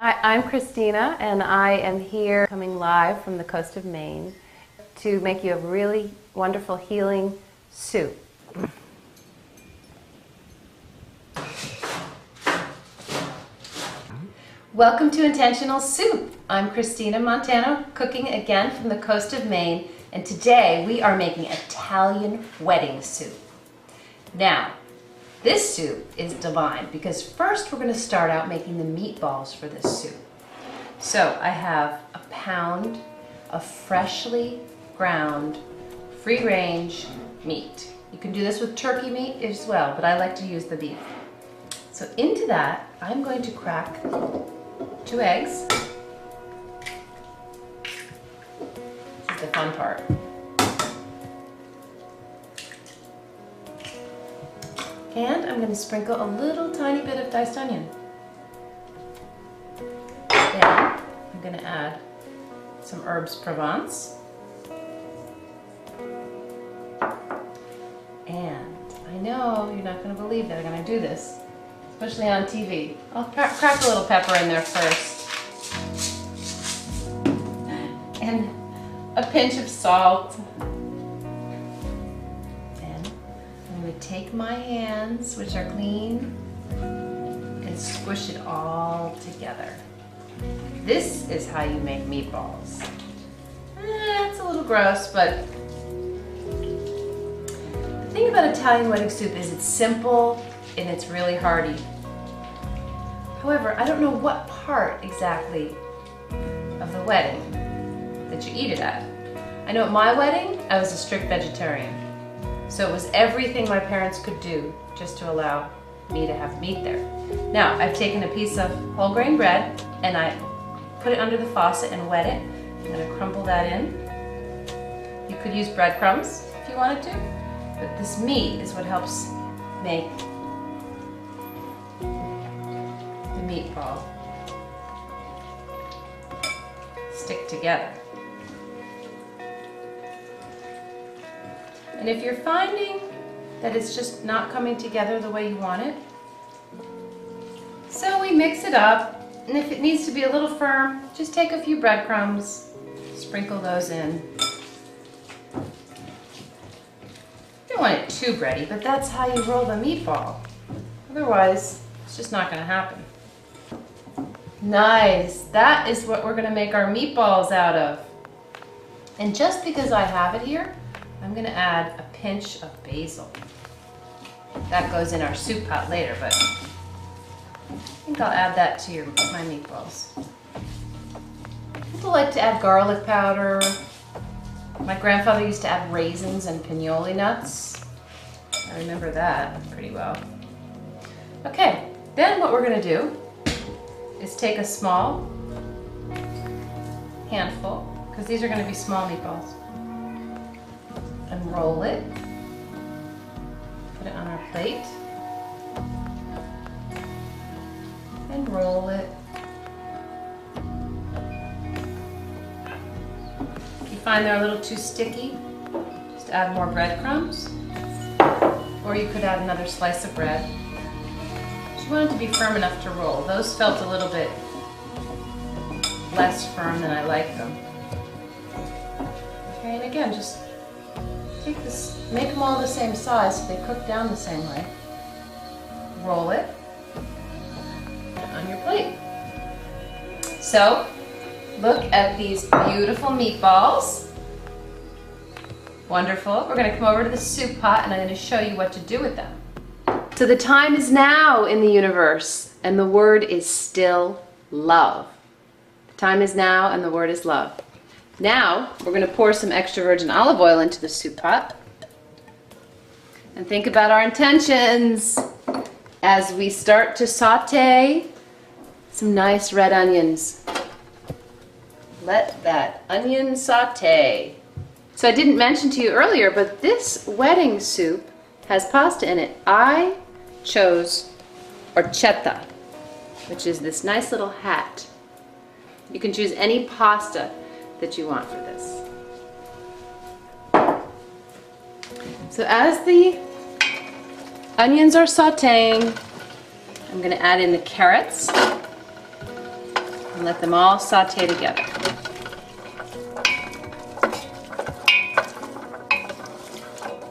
Hi, I'm Christina, and I am here coming live from the coast of Maine to make you a really wonderful healing soup. Welcome to Intentional Soup. I'm Christina Montano, cooking again from the coast of Maine, and today we are making Italian wedding soup. Now, this soup is divine because first we're going to start out making the meatballs for this soup. So I have a pound of freshly ground, free-range meat. You can do this with turkey meat as well, but I like to use the beef. So into that, I'm going to crack 2 eggs. This is the fun part. And I'm going to sprinkle a little tiny bit of diced onion. Then I'm going to add some herbes Provence. And I know you're not going to believe that I'm going to do this, especially on TV. I'll crack a little pepper in there first. And a pinch of salt. I'm going to take my hands, which are clean, and squish it all together. This is how you make meatballs. It's a little gross, but the thing about Italian wedding soup is it's simple and it's really hearty. However, I don't know what part exactly of the wedding that you eat it at. I know at my wedding, I was a strict vegetarian. So it was everything my parents could do just to allow me to have meat there. Now, I've taken a piece of whole grain bread and I put it under the faucet and wet it. I'm going to crumble that in. You could use breadcrumbs if you wanted to, but this meat is what helps make the meatball stick together. And if you're finding that it's just not coming together the way you want it, so we mix it up, and if it needs to be a little firm, just take a few breadcrumbs, sprinkle those in. You don't want it too bready, but that's how you roll the meatball. Otherwise, it's just not going to happen. Nice, that is what we're going to make our meatballs out of. And just because I have it here, I'm going to add a pinch of basil. That goes in our soup pot later, but I think I'll add that to my meatballs. People like to add garlic powder. My grandfather used to add raisins and pinoli nuts. I remember that pretty well. Okay, then what we're going to do is take a small handful, because these are going to be small meatballs, and roll it, put it on our plate, and roll it. If you find they're a little too sticky, just add more breadcrumbs, or you could add another slice of bread. You want it to be firm enough to roll. Those felt a little bit less firm than I like them. Okay, and again, just take this, make them all the same size so they cook down the same way. Roll it, put it on your plate. So, look at these beautiful meatballs. Wonderful. We're going to come over to the soup pot and I'm going to show you what to do with them. So the time is now in the universe, and the word is still love. The time is now, and the word is love. Now, we're going to pour some extra virgin olive oil into the soup pot. And think about our intentions as we start to saute some nice red onions. Let that onion saute. So I didn't mention to you earlier, but this wedding soup has pasta in it. I chose orchetta, which is this nice little hat. You can choose any pasta that you want for this. So as the onions are sauteing, I'm going to add in the carrots. and let them all saute together.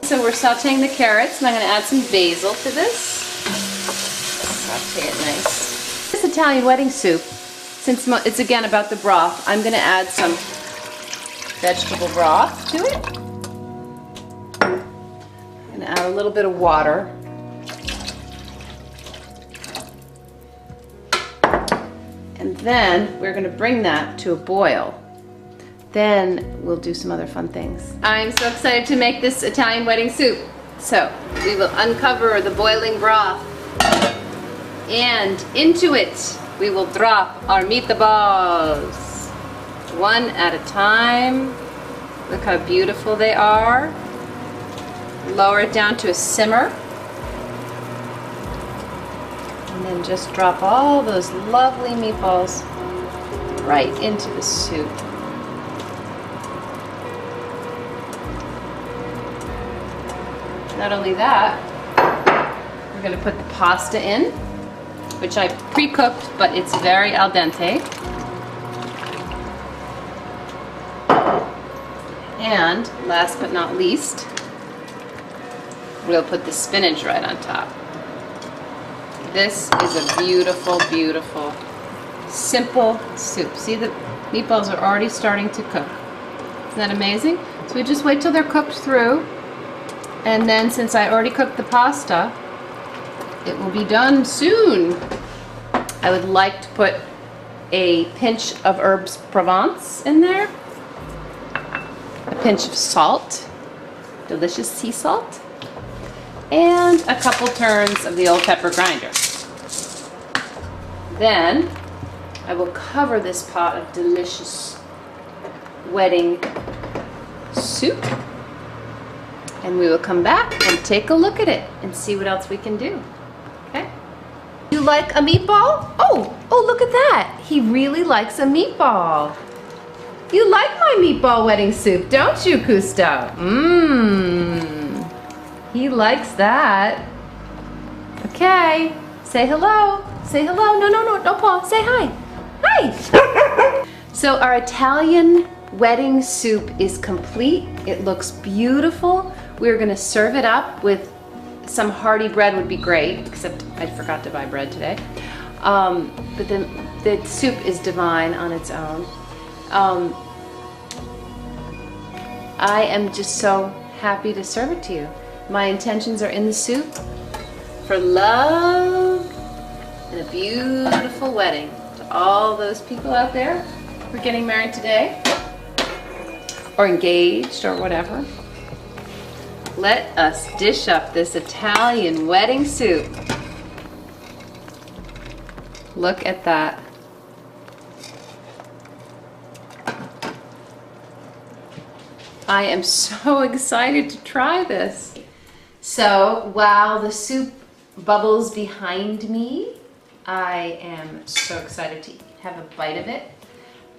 So we're sauteing the carrots, and I'm going to add some basil to this. Saute it nice. This Italian wedding soup, since it's again about the broth, I'm going to add some vegetable broth to it. I'm going to add a little bit of water. And then we're going to bring that to a boil. Then we'll do some other fun things. I'm so excited to make this Italian wedding soup. So we will uncover the boiling broth, and into it we will drop our meatballs, one at a time. Look how beautiful they are. Lower it down to a simmer, and then just drop all those lovely meatballs right into the soup. Not only that, we're going to put the pasta in, which I pre-cooked, but it's very al dente. And last but not least, we'll put the spinach right on top. This is a beautiful, beautiful, simple soup. See, the meatballs are already starting to cook. Isn't that amazing? So we just wait till they're cooked through. And then since I already cooked the pasta, it will be done soon. I would like to put a pinch of herbes Provence in there, a pinch of salt, delicious sea salt, and a couple turns of the old pepper grinder. Then I will cover this pot of delicious wedding soup. And we will come back and take a look at it and see what else we can do. Okay? You like a meatball? Oh, look at that. He really likes a meatball. You like my meatball wedding soup, don't you, Cousteau? He likes that. Okay, say hello. Say hello. No, Paul. Say hi. Hi. So our Italian wedding soup is complete. It looks beautiful. We're gonna serve it up with some hearty bread would be great, except I forgot to buy bread today. But then the soup is divine on its own. I am just so happy to serve it to you. My intentions are in the soup for love and a beautiful wedding. To all those people out there who are getting married today, or engaged, or whatever. Let us dish up this Italian wedding soup. Look at that. I am so excited to try this. So while the soup bubbles behind me, I am so excited to have a bite of it.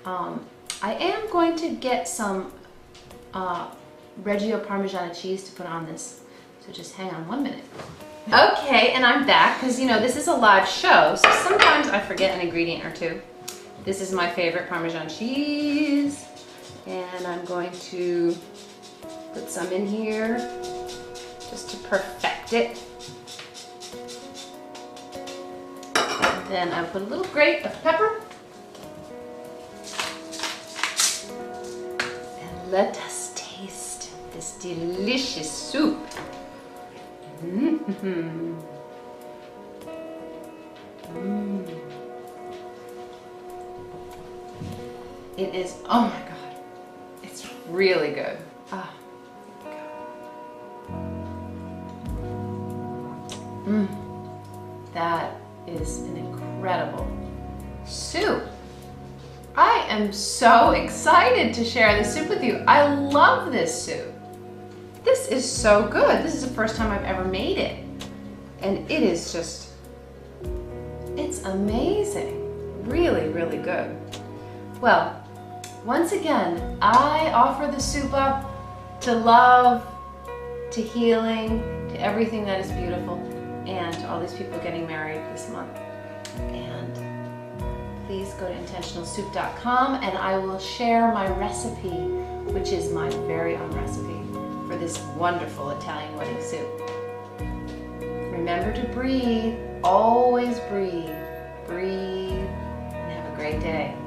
I am going to get some Reggio Parmigiana cheese to put on this. So just hang on 1 minute. Okay, and I'm back because, you know, this is a live show, so sometimes I forget an ingredient or two. This is my favorite Parmesan cheese, and I'm going to put some in here just to perfect it. And then I'll put a little grate of pepper. And let us taste this delicious soup. It is, oh my God, it's really good. Oh my God. That is an incredible soup. I am so excited to share this soup with you. I love this soup. This is so good. This is the first time I've ever made it. And it is just, it's amazing. Really, really good. Well, once again, I offer the soup up to love, to healing, to everything that is beautiful, and to all these people getting married this month. And please go to intentionalsoup.com and I will share my recipe, which is my very own recipe for this wonderful Italian wedding soup. Remember to breathe, always breathe, breathe, and have a great day.